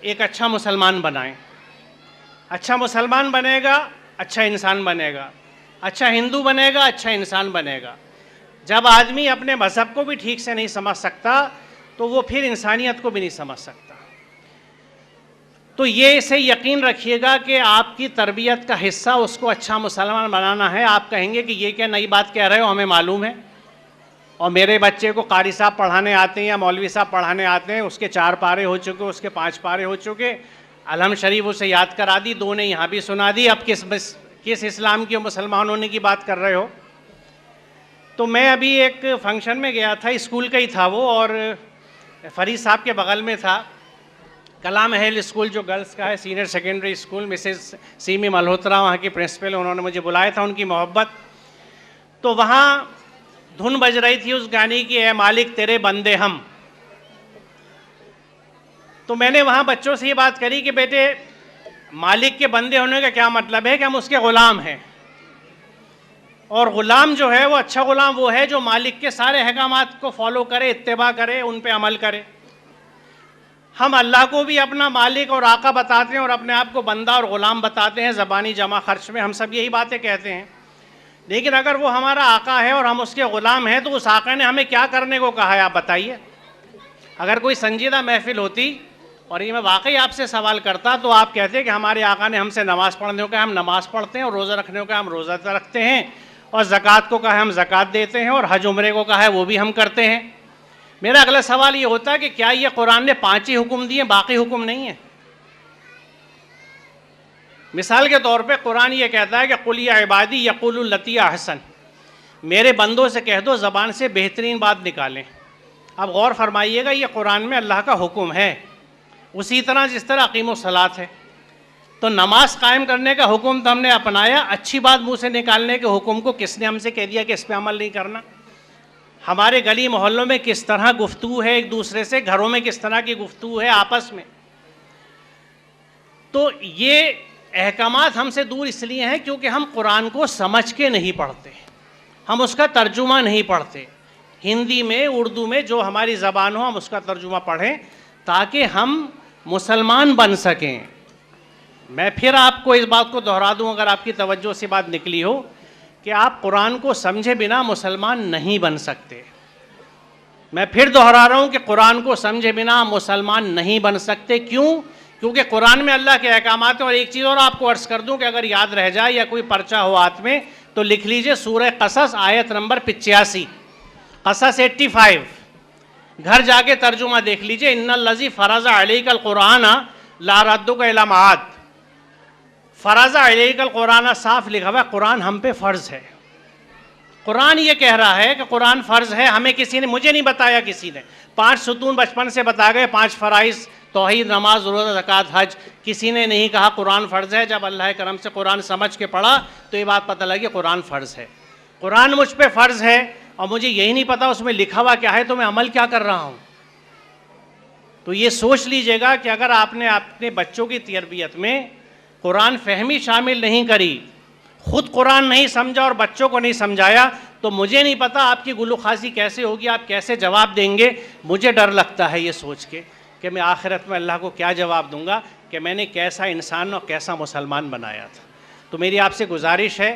एक अच्छा मुसलमान बनाएं। अच्छा मुसलमान बनेगा, अच्छा इंसान बनेगा। अच्छा हिंदू बनेगा, अच्छा इंसान बनेगा। जब आदमी अपने मज़हब को भी ठीक से नहीं समझ सकता तो वो फिर इंसानियत को भी नहीं समझ सकता। तो ये इसे यकीन रखिएगा कि आपकी तरबियत का हिस्सा उसको अच्छा मुसलमान बनाना है। आप कहेंगे कि ये क्या नई बात कह रहे हो, हमें मालूम है, और मेरे बच्चे को कारी साहब पढ़ाने आते हैं या मौलवी साहब पढ़ाने आते हैं, उसके 4 पारे हो चुके, उसके 5 पारे हो चुके, अलहम शरीफ उसे याद करा दी, 2 ने यहाँ भी सुना दी। अब किस इस्लाम के मुसलमान होने की बात कर रहे हो? तो मैं अभी एक फंक्शन में गया था, स्कूल का ही था वो, और फरीद साहब के बगल में था कलाम महल स्कूल, जो गर्ल्स का है, senior secondary school. Mrs semi Malhotra वहाँ की प्रिंसिपल, उन्होंने मुझे बुलाया था, उनकी मोहब्बत। तो वहाँ धुन बज रही थी उस गाने की, ए मालिक तेरे बंदे हम। तो मैंने वहाँ बच्चों से ये बात करी कि बेटे, मालिक के बंदे होने का क्या मतलब है कि हम उसके ग़ुलाम हैं, और ग़ुलाम जो है वो अच्छा ग़ुलाम वो है जो मालिक के सारे अहकामात को फॉलो करे, इत्तिबा करे, उन पे अमल करे। हम अल्लाह को भी अपना मालिक और आका बताते हैं और अपने आप को बंदा और ग़ुलाम बताते हैं, ज़बानी जमा खर्च में हम सब यही बातें कहते हैं। लेकिन अगर वो हमारा आका है और हम उसके ग़ुलाम हैं तो उस आका ने हमें क्या करने को कहा है, आप बताइए। अगर कोई संजीदा महफिल होती और ये मैं वाकई आपसे सवाल करता तो आप कहते कि हमारे आका ने हमसे नमाज़ पढ़ने को कहा, हम नमाज़ पढ़ते हैं, और रोज़ा रखने को कहा, हम रोज़ा रखते हैं, और ज़कात को कहा, हम ज़कात देते हैं, और हज उम्रे को कहा है वो भी हम करते हैं। मेरा अगला सवाल ये होता है कि क्या ये कुरान ने 5 ही हुक्म दिए, बाकी हुक्म नहीं है? मिसाल के तौर पे कुरान ये कहता है कि कुल या इबादी यक़ूलुल लती अहसन, मेरे बंदों से कह दो ज़बान से बेहतरीन बात निकालें। अब गौर फरमाइएगा, ये कुरान में अल्लाह का हुक्म है, उसी तरह जिस तरह अक़ीमुस्सलात है। तो नमाज कायम करने का हुक्म तो हमने अपनाया, अच्छी बात मुँह से निकालने के हुक्म को किसने हमसे कह दिया कि इस पर अमल नहीं करना? हमारे गली मोहल्लों में किस तरह गुफ्तगू है एक दूसरे से, घरों में किस तरह की गुफ्तगू है आपस में। तो ये अहकामात हमसे दूर इसलिए हैं क्योंकि हम कुरान को समझ के नहीं पढ़ते, हम उसका तर्जुमा नहीं पढ़ते। हिंदी में, उर्दू में, जो हमारी ज़बान हो, हम उसका तर्जुमा पढ़ें ताकि हम मुसलमान बन सकें। मैं फिर आपको इस बात को दोहरा दूं, अगर आपकी तवज्जो से बात निकली हो, कि आप कुरान को समझे बिना मुसलमान नहीं बन सकते। मैं फिर दोहरा रहा हूँ कि कुरान को समझे बिना मुसलमान नहीं बन सकते। क्यों? क्योंकि कुरान में अल्लाह के अहकामात हैं। और एक चीज़ और आपको अर्ज़ कर दूँ कि अगर याद रह जाए या कोई पर्चा हो हाथ में तो लिख लीजिए, सूरह क़सस आयत नंबर 85, क़सस 85, घर जाके तर्जुमा देख लीजिए। इन्नल्लज़ी फ़रज़ा अलैकल क़ुरआन ला रद्दुका इला मआद। फ़रज़ा अलैकल क़ुरआन साफ लिखा हुआ, कुरान हम पे फ़र्ज़ है। कुरान ये कह रहा है कि कुरान फ़र्ज़ है। हमें किसी ने, मुझे नहीं बताया किसी ने, 5 सुतून बचपन से बता गए, 5 फ़राइज़, तौहीद, नमाज, रोज़ा, ज़कात, हज, किसी ने नहीं कहा कुरान फ़र्ज़ है। जब अल्लाह करम से कुरान समझ के पढ़ा तो ये बात पता लगी कुरान फ़र्ज़ है। कुरान मुझ पे फ़र्ज़ है और मुझे यही नहीं पता उसमें लिखा हुआ क्या है, तो मैं अमल क्या कर रहा हूँ? तो ये सोच लीजिएगा कि अगर आपने अपने बच्चों की तरबियत में कुरान फ़हमी शामिल नहीं करी, ख़ुद कुरान नहीं समझा और बच्चों को नहीं समझाया, तो मुझे नहीं पता आपकी गुलूखासी कैसे होगी, आप कैसे जवाब देंगे। मुझे डर लगता है ये सोच के कि मैं आखिरत में अल्लाह को क्या जवाब दूंगा कि मैंने कैसा इंसान और कैसा मुसलमान बनाया था। तो मेरी आपसे गुजारिश है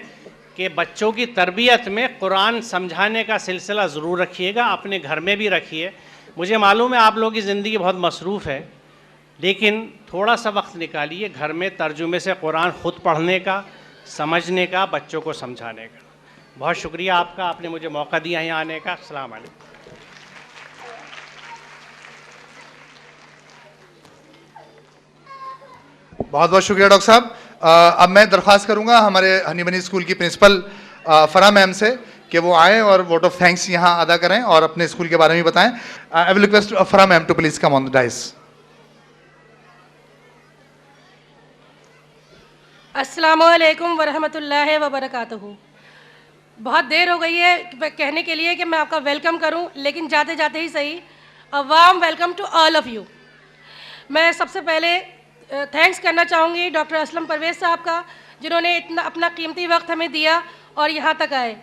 कि बच्चों की तरबियत में कुरान समझाने का सिलसिला ज़रूर रखिएगा, अपने घर में भी रखिए। मुझे मालूम है आप लोगों की ज़िंदगी बहुत मसरूफ़ है, लेकिन थोड़ा सा वक्त निकालिए घर में तर्जुमे से कुरान ख़ुद पढ़ने का, समझने का, बच्चों को समझाने का। बहुत शुक्रिया आपका, आपने मुझे मौका दिया यहाँ आने का। अस्सलाम वालेकुम। बहुत बहुत शुक्रिया डॉक्टर साहब। अब मैं दरख्वास्त करूंगा हमारे हनी बनी स्कूल की प्रिंसिपल फरा मैम से कि वो आए और वोट ऑफ थैंक्स यहाँ अदा करें और अपने स्कूल के बारे में बताएं। I will request Farah ma'am to please come on the dais. अस्सलामुअलैकुम वरहमतुल्लाहि वबरकातुहू। बहुत देर हो गई है कहने के लिए कि मैं आपका वेलकम करूं, लेकिन जाते जाते ही सही, a warm welcome to all of you. मैं सबसे पहले थैंक्स करना चाहूँगी डॉक्टर असलम परवेज़ साहब का, जिन्होंने इतना अपना कीमती वक्त हमें दिया और यहाँ तक आए।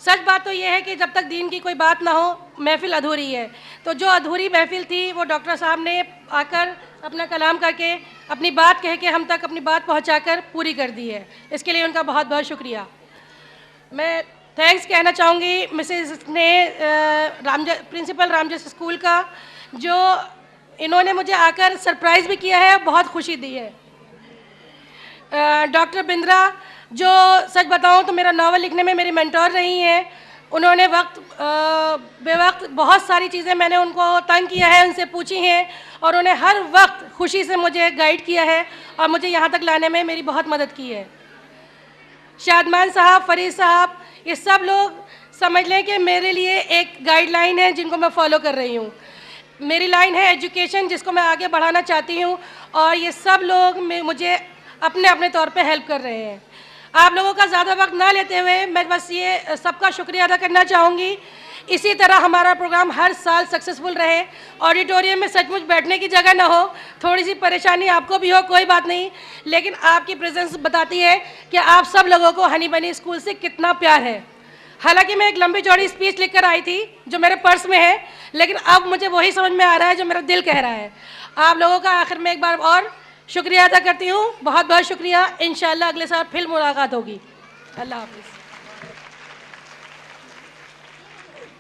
सच बात तो ये है कि जब तक दीन की कोई बात ना हो महफ़िल अधूरी है। तो जो अधूरी महफ़िल थी वो डॉक्टर साहब ने आकर अपना कलाम करके अपनी बात कह के हम तक अपनी बात पहुंचाकर पूरी कर दी है। इसके लिए उनका बहुत बहुत शुक्रिया। मैं थैंक्स कहना चाहूँगी मिसेस ने प्रिंसिपल रामजस स्कूल का, जो इन्होंने मुझे आकर सरप्राइज़ भी किया है, बहुत खुशी दी है। डॉक्टर बिंद्रा, जो सच बताऊं तो मेरा नावल लिखने में मेरी मेंटोर रही हैं। उन्होंने बेवक्त बहुत सारी चीज़ें मैंने उनको तंग किया है, उनसे पूछी हैं और उन्हें हर वक्त खुशी से मुझे गाइड किया है और मुझे यहाँ तक लाने में मेरी बहुत मदद की है। शादमान साहब, फरीद साहब, ये सब लोग समझ लें कि मेरे लिए एक गाइडलाइन है जिनको मैं फॉलो कर रही हूँ। मेरी लाइन है एजुकेशन, जिसको मैं आगे बढ़ाना चाहती हूँ और ये सब लोग मुझे अपने अपने तौर पे हेल्प कर रहे हैं। आप लोगों का ज़्यादा वक्त ना लेते हुए मैं बस ये सबका शुक्रिया अदा करना चाहूँगी। इसी तरह हमारा प्रोग्राम हर साल सक्सेसफुल रहे। ऑडिटोरियम में सचमुच बैठने की जगह ना हो, थोड़ी सी परेशानी आपको भी हो, कोई बात नहीं, लेकिन आपकी प्रेजेंस बताती है कि आप सब लोगों को हनी बनी स्कूल से कितना प्यार है। हालांकि मैं एक लंबी चौड़ी स्पीच लिख कर आई थी जो मेरे पर्स में है, लेकिन अब मुझे वही समझ में आ रहा है जो मेरा दिल कह रहा है। आप लोगों का आखिर में एक बार और शुक्रिया अदा करती हूँ, बहुत बहुत शुक्रिया। इंशाल्लाह अगले साल फिर मुलाकात होगी। अल्लाह हाफिज़।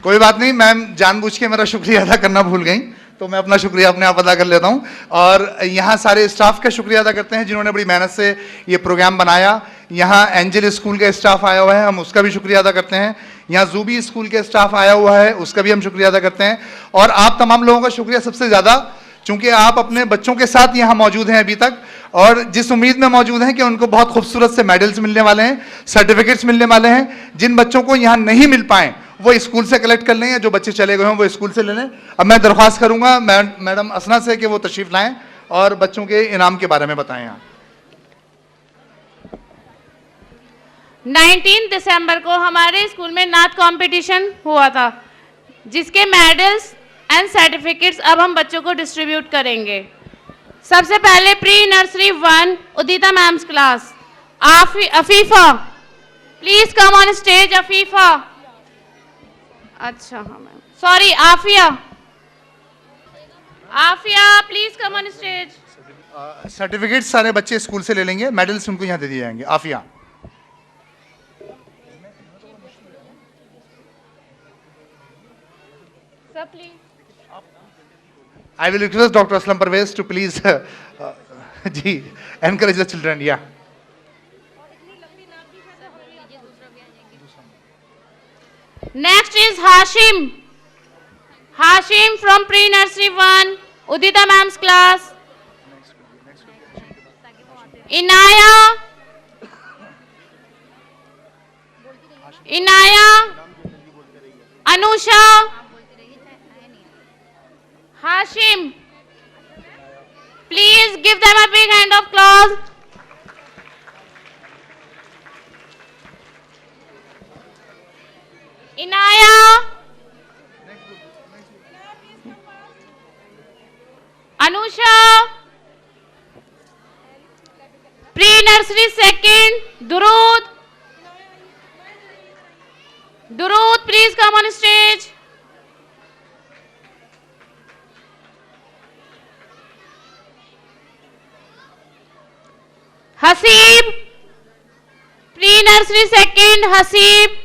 कोई बात नहीं, मैम जानबूझ के मेरा शुक्रिया अदा करना भूल गई, तो मैं अपना शुक्रिया अपने आप अदा कर लेता हूँ। और यहाँ सारे स्टाफ का शुक्रिया अदा करते हैं जिन्होंने बड़ी मेहनत से ये प्रोग्राम बनाया। यहाँ एंजल स्कूल का स्टाफ आया हुआ है, हम उसका भी शुक्रिया अदा करते हैं। यहाँ जूबी स्कूल के स्टाफ आया हुआ है, उसका भी हम शुक्रिया अदा करते हैं। और आप तमाम लोगों का शुक्रिया सबसे ज़्यादा, चूँकि आप अपने बच्चों के साथ यहाँ मौजूद हैं अभी तक, और जिस उम्मीद में मौजूद हैं कि उनको बहुत खूबसूरत से मेडल्स मिलने वाले हैं, सर्टिफिकेट्स मिलने वाले हैं। जिन बच्चों को यहाँ नहीं मिल पाए वो स्कूल से कलेक्ट कर लें, या जो बच्चे चले गए हों वो स्कूल से ले लें। अब मैं दरख्वास्त करूंगा मैडम असना से कि वो तशरीफ लाएं और बच्चों के इनाम के बारे में बताएं। यहाँ 19 दिसंबर को हमारे स्कूल में नात कंपटीशन हुआ था, जिसके मेडल्स एंड सर्टिफिकेट्स अब हम बच्चों को डिस्ट्रीब्यूट करेंगे। सबसे पहले pre nursery 1 Udita ma'am's class, Afifa, please come on stage. Afifa, अच्छा हाँ ma'am, sorry, Afiya, Afiya please come on stage. Certificate सारे बच्चे स्कूल से ले लेंगे, मेडल्स उनको यहाँ दे दिए जाएंगे। Afiya, sir please. I will request Dr. Aslam Parvez to please ji encourage the children. Yeah. Next is Hashim. Hashim from pre-nursery 1, Udita ma'am's class. Inaya. Anusha. Hashim. Please give them a big hand of applause. Inaya. Anusha. Pre-nursery 2nd, Durud. Durud, please come on stage. Haseeb. Pre-nursery 2nd, Haseeb.